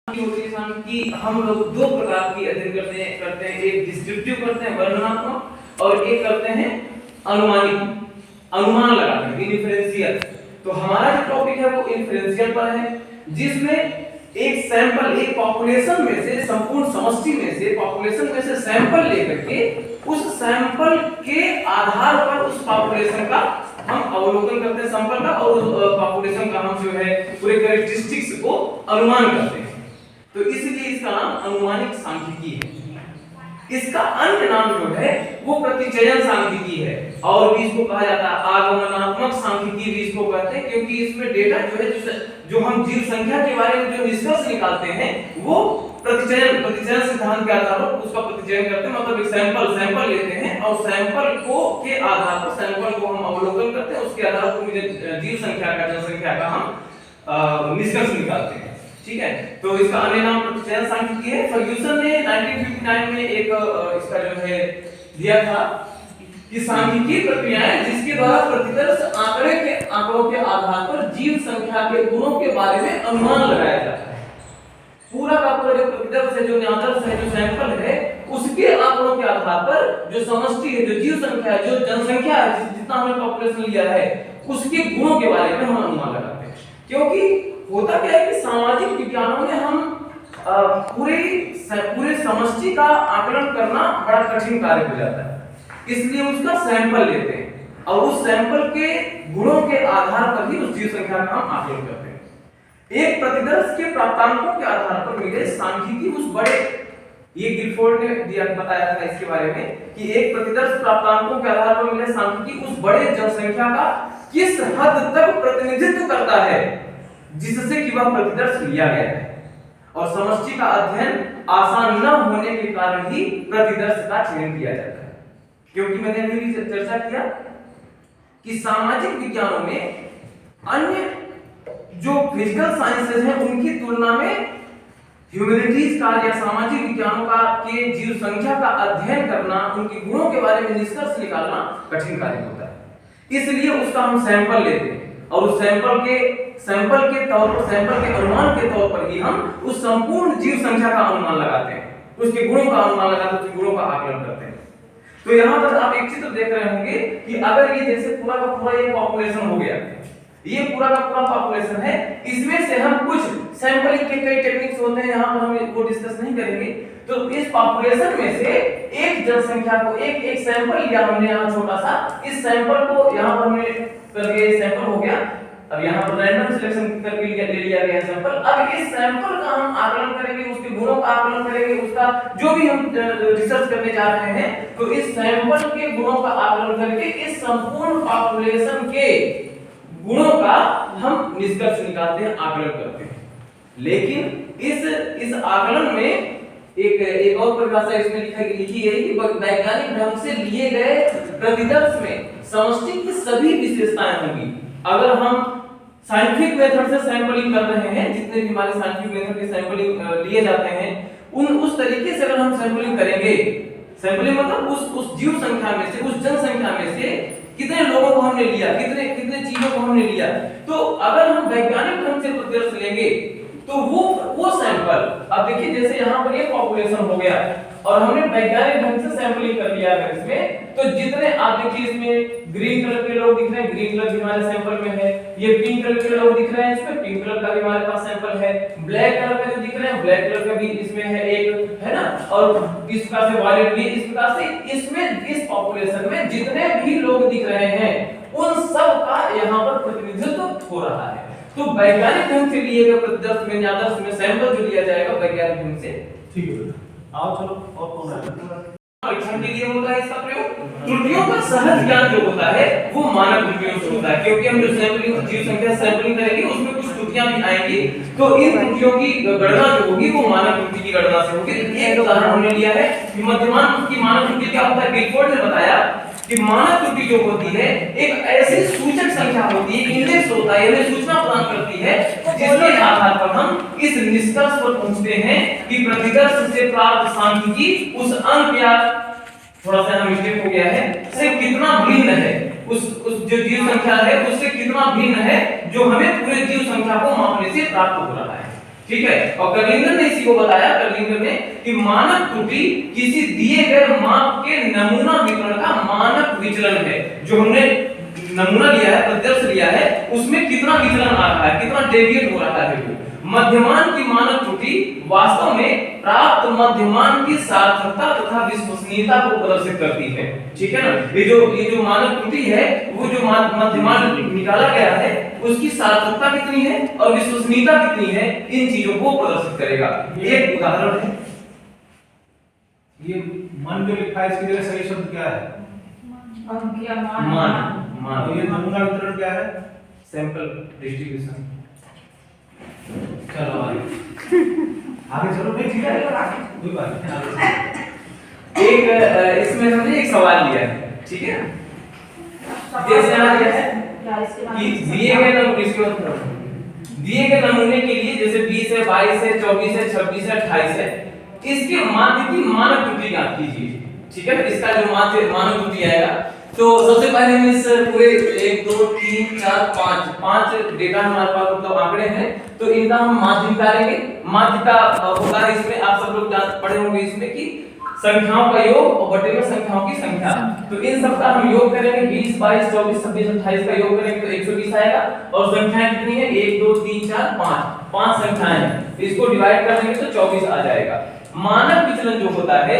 होती है सांख्यिकी हम लोग दो प्रकार की अध्ययन करते हैं एक डिस्क्रिप्टिव करते हैं वर्णनात्मक और एक करते हैं अनुमानिक अनुमान लगाते हैं इन्फरेंशियल। तो हमारा जो टॉपिक है वो इन्फरेंशियल पर है, जिसमें एक सैंपल एक पॉपुलेशन में से संपूर्ण समष्टि में से पॉपुलेशन में से सैंपल लेकर के उस सैंपल के आधार पर उस पॉपुलेशन का हम अवलोकन करते हैं सैंपल का और उस पॉपुलेशन का हम जो है पूरे कैरेक्टरिस्टिक्स को अनुमान करते हैं। तो इसलिए इसका नाम अनुमानिक सांख्यिकी है। इसका अन्य नाम जो है वो प्रतिचयन सांख्यिकी है और भी इसको कहा जाता है आगमनात्मक सांख्यिकी भी इसको कहते हैं, क्योंकि इसमें डेटा जो है जो हम जीव संख्या के बारे में जो निष्कर्ष निकालते हैं वो प्रतिचयन सिद्धांत के आधार पर उसका प्रतिचयन करते हैं। मतलब एक सैंपल लेते हैं और सैंपल को के आधार पर सैंपल को हम अवलोकन करते हैं, उसके आधार पर जीव संख्या का जनसंख्या का हम निष्कर्ष निकालते हैं। ठीक है, तो इसका अन्य नाम प्रतिचयन सांख्यिकी है। फर्ग्यूसन ने 1959 में एक इसका जो है दिया था कि सांख्यिकी प्रक्रियाएं जिसके द्वारा प्रतिदर्श आंकड़ों के आधार पर जीव संख्या के गुणों के बारे में अनुमान लगाया जाता है। पूरा का पूरा जो प्रतिदर्श है, जो न्यादर्श है, जो सैंपल है, उसके आंकड़ों के आधार पर जो समष्टि है, जो जीव संख्या है, जो जनसंख्या है, जितना हमने पॉपुलेशन लिया है, उसके गुणों के बारे में हम अनुमान लगाते हैं। क्योंकि होता क्या है कि सामाजिक विज्ञानों में हम पूरे समष्टि का आकलन करना बड़ा कठिन कार्य हो जाता है, इसलिए उसका सैंपल लेते हैं और उस सैंपल के गुणों के आधार पर ही उस जीव संख्या का हम आकलन करते हैं। एक प्रतिदर्श के प्राप्तांकों के आधार पर मिले सांख्यिकी उस बड़े, ये गिलफोर्ड ने बताया था इसके बारे में कि एक प्रतिदर्श प्राप्तांकों के आधार पर मिले सांख्यिकी उस बड़े जनसंख्या का किस हद तक प्रतिनिधित्व करता है जिससे कि वह प्रतिदर्श लिया गया है, और समष्टि का अध्ययन आसान न होने के कारण ही प्रतिदर्श का चयन किया जाता है। क्योंकि मैंने अभी भी चर्चा किया कि सामाजिक विज्ञानों में अन्य जो फिजिकल साइंसेज हैं उनकी तुलना में ह्यूमैनिटीज का या सामाजिक विज्ञानों का के जीव संख्या का अध्ययन करना, उनके गुणों के बारे में निष्कर्ष निकालना कठिन कार्य होता है। इसलिए उसका हम सैंपल लेते हैं और उस सैंपल के तौर पर, सैंपल के अनुमान के तौर पर ही हम उस संपूर्ण जीव संख्या का अनुमान लगाते हैं, उसके गुणों का अनुमान लगाते हैं, उसके गुणों का आकलन करते हैं। तो यहाँ पर आप एक चित्र देख रहे होंगे कि अगर ये जैसे पूरा का पूरा ये पॉपुलेशन हो गया, ये पूरा का पूरा पॉपुलेशन है, इसमें से हम कुछ सैंपलिंग के कई टेक्निक्स होते हैं, यहाँ पर हम वो डिस्कस नहीं करेंगे। तो इस पॉपुलेशन में से एक जनसंख्या को एक सैंपल लिया हमने यहाँ छोटा सा, इस सैंपल को यहाँ पर हमने करके सैंपल हो गया। अब यहाँ पर रैंडम सिलेक्शन करके ले लिया गया सैंपल। अब इस सैंपल का हम आकलन करेंगे, उसके गुणों का आकलन करेंगे, उसका जो भी हम रिसर्च करने जा रहे हैं, तो इस सैंपल के गुणों का आकलन करके इस संपूर्ण पॉपुलेशन के गुणों का हम निष्कर्ष निकालते हैं, आकलन करते हैं। लेकिन इस आकलन में एक और परिभाषा इसमें लिखी गई कि वैज्ञानिक ढंग से लिए गए प्रतिदर्श में समष्टि की सभी विशेषताएं होंगी। अगर हम साइंटिफिक मेथड से सैंपलिंग कर रहे हैं, जितने भी हमारे साइंटिफिक मेथड के सैंपलिंग लिए जाते हैं, उस तरीके से अगर हम सैंपलिंग करेंगे, सैंपलिंग मतलब उस जीव संख्या में से, उस जनसंख्या में से कितने लोगों को हमने लिया, कितने चीजों को हमने लिया, तो अगर हम वैज्ञानिक ढंग से प्रतिदर्श लेंगे तो वो सैंपल, अब देखिए जैसे यहाँ पर ये पॉपुलेशन हो गया और हमने वैज्ञानिक ढंग से सैंपलिंग कर लिया है इसमें, तो जितने आप देखिए इसमें ग्रीन कलर के लोग दिख रहे हैं, ग्रीन कलर भी हमारे सैंपल में है, ये पिंक कलर के लोग दिख रहे हैं, इसमें पिंक कलर का भी हमारे पास सैंपल है, ब्लैक कलर के जो दिख रहे हैं ब्लैक कलर का भी इसमें है एक, है ना, और इस प्रकार से वायलेट भी, इस प्रकार से इसमें इस पॉपुलेशन में जितने भी लोग दिख रहे हैं उन सब का यहाँ पर प्रतिनिधित्व हो रहा है। तो वैज्ञानिक ढंग से लिए गए प्रतिदर्श में आदर्श में सैंपल जो लिया जाएगा वैज्ञानिक ढंग से, ठीक है। आओ चलो और कौन है परीक्षण के लिए होता है इसका प्रयोग। त्रुटियों का सहज ज्ञान जो होता है वो मानक त्रुटियों से होता है, क्योंकि हम जो सैंपलिंग जीव संख्या सैंपलिंग करेंगे उसमें कुछ त्रुटियां भी आएंगी, तो इन त्रुटियों की गणना जो होगी वो मानक त्रुटि की गणना से होगी। एक उदाहरण हमने लिया है कि मध्यमान की मानक त्रुटि क्या होता है। गिलफोर्ड ने बताया कि मानक त्रुटि जो होती है एक ऐसी सूचक संख्या होती है, इंडेक्स होता है, यह सूचना प्रदान करती है जिसके आधार पर हम इस निष्कर्ष पर पहुंचते हैं कि प्रतिदर्श से प्राप्त सांख्यिकी उस अंक या थोड़ा सा मिस्टेक हो गया है से कितना भिन्न है, उस जो जीव संख्या है उससे कितना भिन्न है जो हमें पूरे जीव संख्या को मापने से प्राप्त हो रहा है। ठीक है। और कर्लिंगर ने इसी को बताया, कर्लिंगर ने, कि मानक त्रुटि किसी दिए गए माप के नमूना वितरण का मानक विचलन है। जो हमने नमूना लिया है, प्रत्यक्ष लिया है, उसमें कितना विचलन आ रहा है, कितना डेविएट हो रहा है। वो मध्यमान की मानक त्रुटि वास्तव में प्राप्त मध्यमान की सार्थकता तथा विश्वसनीयता को प्रदर्शित करती है। ठीक है ना। ये जो मानक त्रुटि है, वो जो मध्यमान निकाला गया है, उसकी सार्थकता कितनी है और विश्वसनीयता कितनी है, इन चीजों को प्रदर्शित करेगा। एक उदाहरण है, ये मान जो लिखा है, इसकी जगह सही शब्द क्या है? मान। ये नमूना वितरण क्या है? Sample distribution. चलो आगे चलो, नहीं ठीक है, कोई बात नहीं। एक इसमें हमने एक सवाल लिया है, ठीक है। जैसे यहाँ दिया है कि दिए गए नमूने के लिए, जैसे 20 है, 22 है, 24 है, 26 है, 28 है, इसके माध्य की मानक त्रुटि ज्ञात कीजिए। ठीक है। इसका जो मानक त्रुटि आएगा, तो सबसे पहले हम इस पूरे 1 2 3 4 5 डेटा हमारे पास मतलब आंकड़े हैं, तो इनका हम माध्य निकालेंगे। माध्य का होता है, इसमें आप सब लोग पढ़े होंगे इसमें कि संख्याओं का योग और बटे में संख्याओं की संख्या। तो इन सब का हम योग करेंगे, 20 22 24 26 28 का योग करेंगे तो 120 आएगा। और संख्याएं कितनी है? 1 2 3 4 5 संख्याएं हैं, इसको डिवाइड कर देंगे तो 24 आ जाएगा। मानक विचलन जो होता है,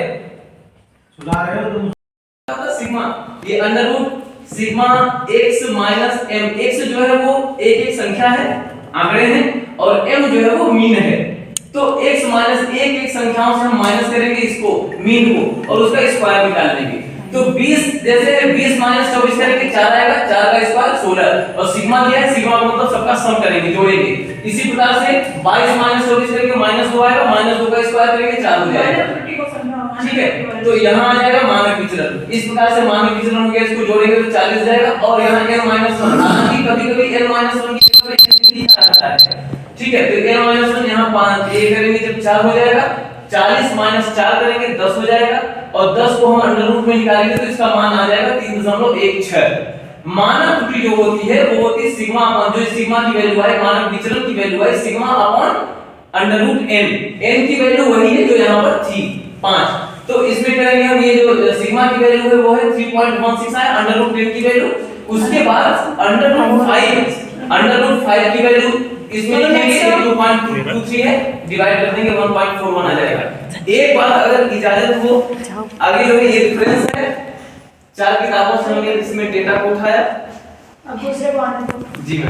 सुना रहे हो तुम? सिग्मा, ये under root sigma x minus m। x जो है वो एक संख्या है, आंकड़े हैं, और m जो है वो मीन है। तो x माइनस एक संख्याओं से हम माइनस करेंगे इसको, मीन को, और उसका स्क्वायर निकाल लेंगे। तो 20 जैसे 20 माइनस 24 करेंगे 4 आएगा, 4 का स्क्वायर 16। और सिग्मा दिया है, सिग्मा का मतलब सबका सम करेंगे, जोड़ेंगे। इसी प्रकार से 22 माइनस 24 करेंगे -2 आएगा, -2 का स्क्वायर करेंगे 4 हो जाएगा। ठीक है। तो यहाँ आ जाएगा मानक विचलन। इस प्रकार से मानक विचलन हो गया, इसको जोड़ेंगे तो 40 जाएगा। और यहाँ n-1, हालांकि कभी-कभी n-1 की जगह n आता है। ठीक है। तो n-1 यहाँ 5 ये करेंगे जब 4 हो जाएगा, 40 माइनस 4 करेंगे 10 हो जाएगा, और 10 को हम अंडर रूट में निकालेंगे तो इसका मान आ जाएगा 3.16। मानक त्रुटि जो होती है वो होती है सिग्मा अपॉन, जो सिग्मा की वैल्यू है, मानक विचलन की वैल्यू है sigma upon under root n। n की वैल्यू वही है जो यहाँ पर थी 5। तो इसमें करेंगे हम, ये जो सिग्मा की वैल्यू है वो है 3.16 है, अंडर रूट 10 की वैल्यू। उसके बाद अंडर रूट 5 की वैल्यू इसमें लिखेंगे 2.23 है, डिवाइड कर देंगे 1.41 आ जाएगा। एक बात अगर इजाजत हो, आगे जो ये रेफरेंस है 4 किताबों से हमने इसमें डेटा को उठाया। अब दूसरे पॉइंट जी मैम।